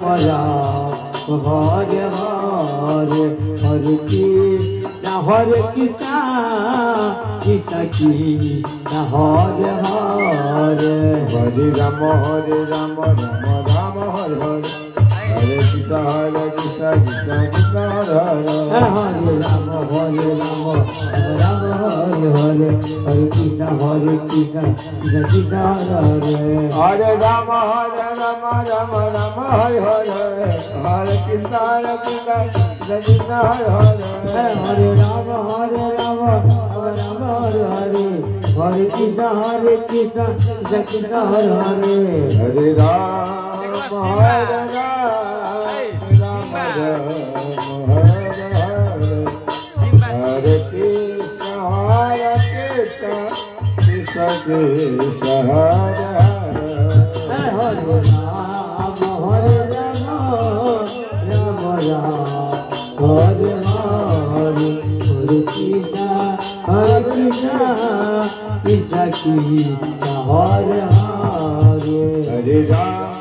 Hare Hare Hare Krishna Hare Krishna Krishna Krishna Hare Hare Hare Rama Hare Rama Rama Rama Hare Hare Hare Krishna Krishna Krishna Hare Hare Hare Rama Hare Rama Rama Hare Hare Hare Krishna Krishna Krishna Hare Hare Hare Rama Hare Rama Rama Rama Hare Hare Hare Krishna Krishna Krishna Hare Hare Hare Rama Hare Rama Rama Hare Hare Hare Krishna Krishna Krishna Hare Hare Hare Rama Hare Rama Hare Krishna Krishna Krishna Hare Hare Hare Rama Hare Rama Rama Rama Hare Hare Hare Krishna Krishna Krishna Hare Hare Hare Rama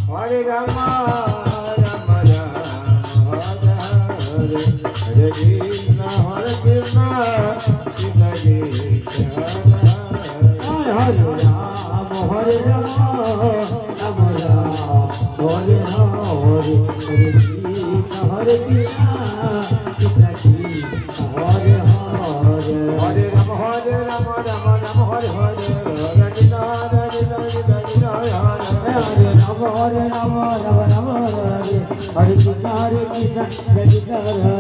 Hare Rama Rama Rama Hare Hare Hare Krishna Krishna Krishna Hare Hare Hare Rama Hare Rama Rama Rama Hare Hare Hare Krishna Krishna Krishna Hare Hare Hare Rama Hare Rama Rama Rama Hare Hare Hare Krishna Krishna Krishna Hare Hare Hare Rama Hare Rama Rama Rama Hare Hare Krishna Krishna Krishna Hare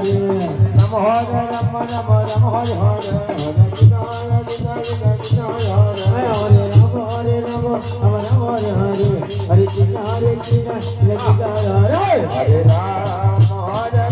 Rama Hare Rama Rama Rama Hare Hare Hare Krishna Krishna Krishna Hare Hare Hare Rama Hare Rama Rama Rama Hare Hare Hare Krishna Krishna Krishna Hare Hare Rama Hare